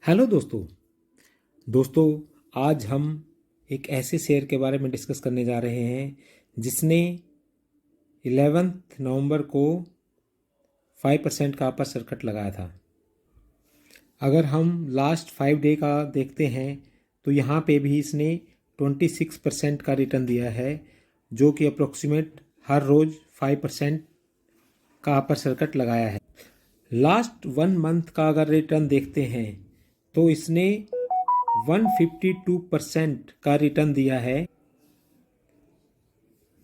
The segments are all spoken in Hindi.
हेलो दोस्तों। आज हम एक ऐसे शेयर के बारे में डिस्कस करने जा रहे हैं जिसने 11 नवंबर को 5% का अपर सर्किट लगाया था। अगर हम लास्ट 5 डे का देखते हैं तो यहाँ पे भी इसने 26% का रिटर्न दिया है, जो कि अप्रोक्सीमेट हर रोज़ 5% का अपर सर्किट लगाया है। लास्ट 1 मंथ का अगर रिटर्न देखते हैं तो इसने 152% का रिटर्न दिया है,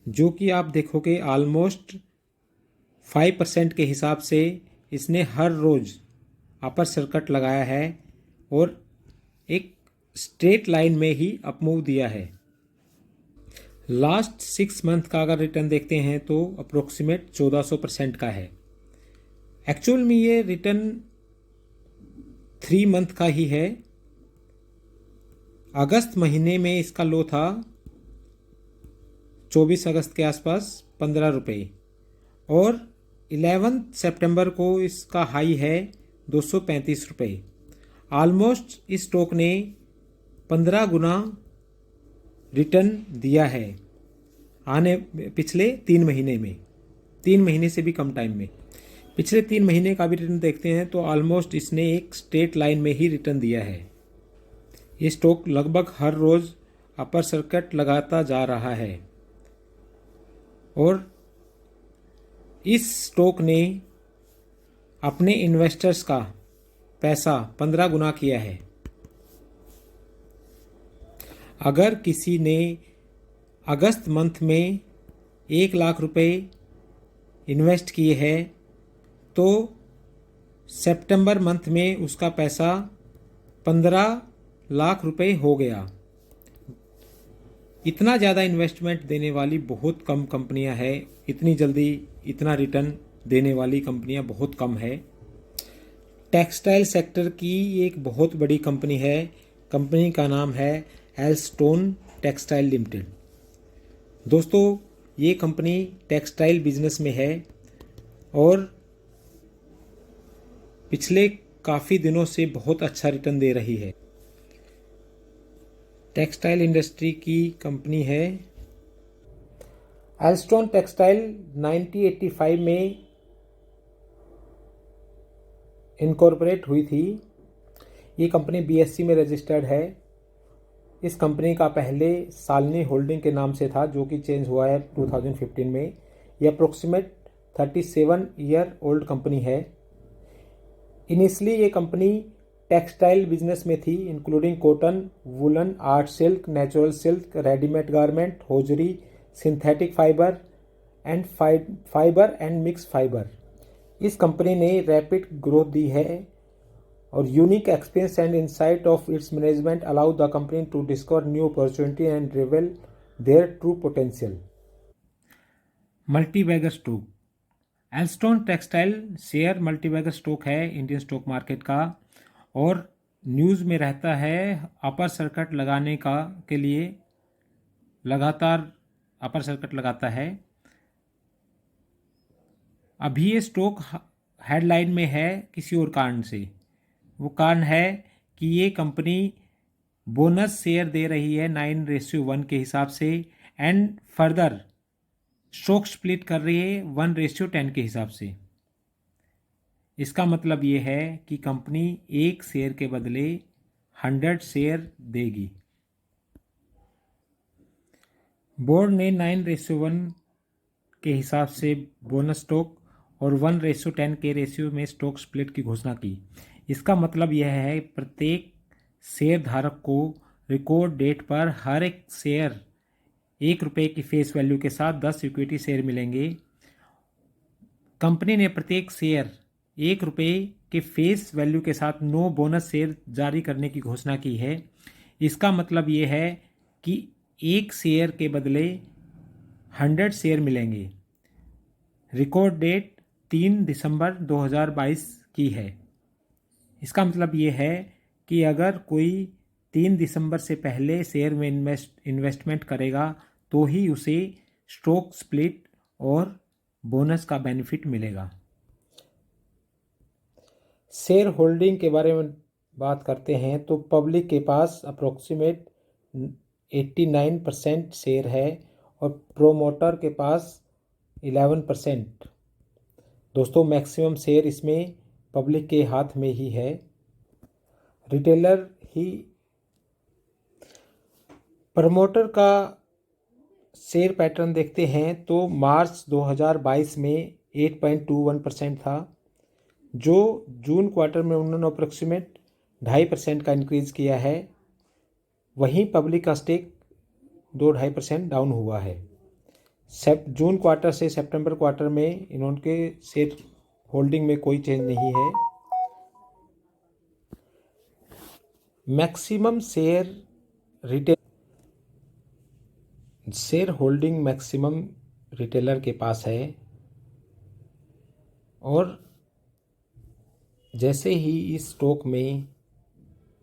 जो कि आप देखोगे ऑलमोस्ट 5% के हिसाब से इसने हर रोज़ अपर सर्किट लगाया है और एक स्ट्रेट लाइन में ही अपमूव दिया है। लास्ट 6 मंथ का अगर रिटर्न देखते हैं तो अप्रोक्सीमेट 1400% का है। एक्चुअल में ये रिटर्न 3 मंथ का ही है। अगस्त महीने में इसका लो था 24 अगस्त के आसपास 15 रुपये और 11 सितंबर को इसका हाई है 235 रुपये। ऑलमोस्ट इस स्टॉक ने 15 गुना रिटर्न दिया है पिछले 3 महीने में, 3 महीने से भी कम टाइम में। पिछले 3 महीने का भी रिटर्न देखते हैं तो ऑलमोस्ट इसने एक स्ट्रेट लाइन में ही रिटर्न दिया है। ये स्टॉक लगभग हर रोज़ अपर सर्किट लगाता जा रहा है और इस स्टॉक ने अपने इन्वेस्टर्स का पैसा 15 गुना किया है। अगर किसी ने अगस्त मंथ में 1 लाख रुपए इन्वेस्ट किए हैं तो सितंबर मंथ में उसका पैसा 15 लाख रुपए हो गया। इतना ज़्यादा इन्वेस्टमेंट देने वाली बहुत कम कंपनियां हैं, इतनी जल्दी इतना रिटर्न देने वाली कंपनियां बहुत कम है। टेक्सटाइल सेक्टर की एक बहुत बड़ी कंपनी है। कंपनी का नाम है एल्स्टोन टेक्सटाइल लिमिटेड। दोस्तों, ये कंपनी टेक्सटाइल बिजनेस में है और पिछले काफ़ी दिनों से बहुत अच्छा रिटर्न दे रही है। टेक्सटाइल इंडस्ट्री की कंपनी है। एल्स्टोन टेक्सटाइल 1985 में इनकॉर्पोरेट हुई थी। ये कंपनी बीएससी में रजिस्टर्ड है। इस कंपनी का पहले सालनी होल्डिंग के नाम से था, जो कि चेंज हुआ है 2015 में। यह अप्रोक्सीमेट 37 ईयर ओल्ड कंपनी है। इनिशियली ये कंपनी टेक्सटाइल बिजनेस में थी, including cotton, woollen, art silk, natural silk, readymade garment, hosiery, synthetic fibre and mix fibre. इस कंपनी ने रैपिड ग्रोथ दी है और unique experience and insight of its management allow the company to discover new opportunity and reveal their true potential. Multibagger stock. Alstone textile share multibagger stock है इंडियन स्टॉक मार्केट का और न्यूज़ में रहता है अपर सर्किट लगाने का के लिए लगातार अपर सर्किट लगाता है। अभी ये स्टॉक हेडलाइन में है किसी और कारण से। वो कारण है कि ये कंपनी बोनस शेयर दे रही है 9:1 के हिसाब से एंड फर्दर स्टॉक स्प्लिट कर रही है 1:10 के हिसाब से। इसका मतलब ये है कि कंपनी एक शेयर के बदले 100 शेयर देगी। बोर्ड ने 9:1 के हिसाब से बोनस स्टॉक और 1:10 के रेशियो में स्टॉक स्प्लिट की घोषणा की। इसका मतलब यह है प्रत्येक शेयर धारक को रिकॉर्ड डेट पर हर एक शेयर 1 रुपये की फेस वैल्यू के साथ 10 इक्विटी शेयर मिलेंगे। कंपनी ने प्रत्येक शेयर 1 रुपये के फेस वैल्यू के साथ 9 बोनस शेयर जारी करने की घोषणा की है। इसका मतलब ये है कि एक शेयर के बदले 100 शेयर मिलेंगे। रिकॉर्ड डेट 3 दिसंबर 2022 की है। इसका मतलब ये है कि अगर कोई 3 दिसंबर से पहले शेयर में इन्वेस्टमेंट करेगा तो ही उसे स्टॉक स्प्लिट और बोनस का बेनिफिट मिलेगा। शेयर होल्डिंग के बारे में बात करते हैं तो पब्लिक के पास अप्रोक्सीमेट 89% शेयर है और प्रोमोटर के पास 11%। दोस्तों मैक्सिमम शेयर इसमें पब्लिक के हाथ में ही है। रिटेलर ही प्रमोटर का शेयर पैटर्न देखते हैं तो मार्च 2022 में 8.21% था, जो जून क्वार्टर में उन्होंने अप्रोक्सीमेट 2.5% का इंक्रीज़ किया है। वहीं पब्लिक का स्टेक 2-2.5% डाउन हुआ है। जून क्वार्टर से सितंबर क्वार्टर में इनके शेयर होल्डिंग में कोई चेंज नहीं है। Maximum share holding maximum retailer के पास है और जैसे ही इस स्टॉक में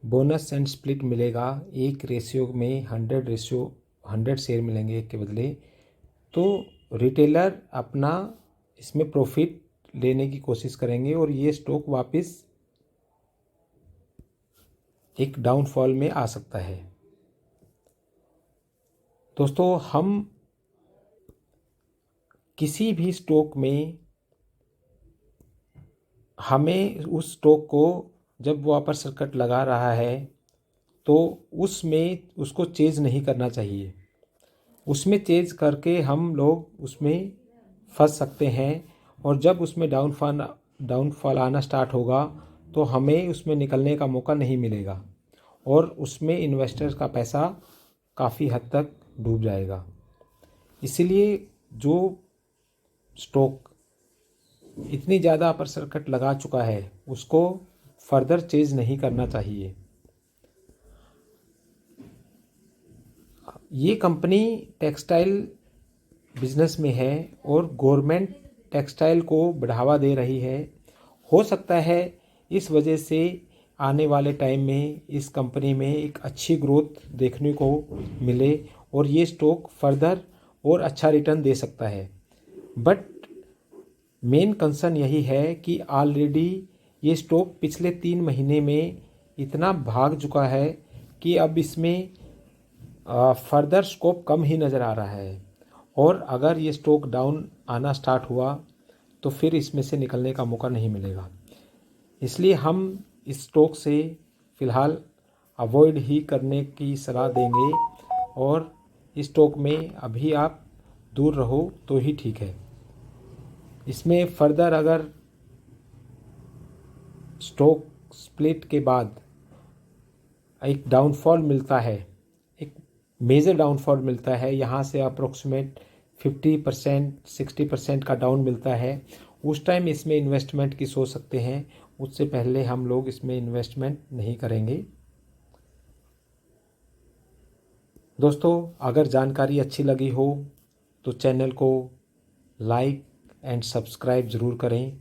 बोनस एंड स्प्लिट मिलेगा, 1 रेशियो में 100 शेयर मिलेंगे एक के बदले, तो रिटेलर अपना इसमें प्रॉफिट लेने की कोशिश करेंगे और ये स्टॉक वापस एक डाउनफॉल में आ सकता है। दोस्तों हम किसी भी स्टॉक में हमें उस स्टॉक को जब वो अपर सर्किट लगा रहा है तो उसमें उसको चेज नहीं करना चाहिए। उसमें चेज करके हम लोग उसमें फंस सकते हैं और जब उसमें डाउनफॉल आना स्टार्ट होगा तो हमें उसमें निकलने का मौका नहीं मिलेगा और उसमें इन्वेस्टर्स का पैसा काफ़ी हद तक डूब जाएगा। इसीलिए जो स्टॉक इतनी ज़्यादा अपर सर्किट लगा चुका है उसको फर्दर चेंज नहीं करना चाहिए। ये कंपनी टेक्सटाइल बिजनेस में है और गवर्नमेंट टेक्सटाइल को बढ़ावा दे रही है। हो सकता है इस वजह से आने वाले टाइम में इस कंपनी में एक अच्छी ग्रोथ देखने को मिले और ये स्टॉक फर्दर और अच्छा रिटर्न दे सकता है। बट मेन कंसर्न यही है कि ऑलरेडी ये स्टॉक पिछले 3 महीने में इतना भाग चुका है कि अब इसमें फर्दर स्कोप कम ही नज़र आ रहा है और अगर ये स्टॉक डाउन आना स्टार्ट हुआ तो फिर इसमें से निकलने का मौका नहीं मिलेगा। इसलिए हम इस स्टॉक से फ़िलहाल अवॉइड ही करने की सलाह देंगे और इस स्टॉक में अभी आप दूर रहो तो ही ठीक है। इसमें फर्दर अगर स्टॉक स्प्लिट के बाद एक डाउनफॉल मिलता है, एक मेजर डाउनफॉल मिलता है, यहाँ से अप्रोक्सीमेट 50% 60% का डाउन मिलता है, उस टाइम इसमें इन्वेस्टमेंट की सोच सकते हैं। उससे पहले हम लोग इसमें इन्वेस्टमेंट नहीं करेंगे। दोस्तों अगर जानकारी अच्छी लगी हो तो चैनल को लाइक एंड सब्सक्राइब ज़रूर करें।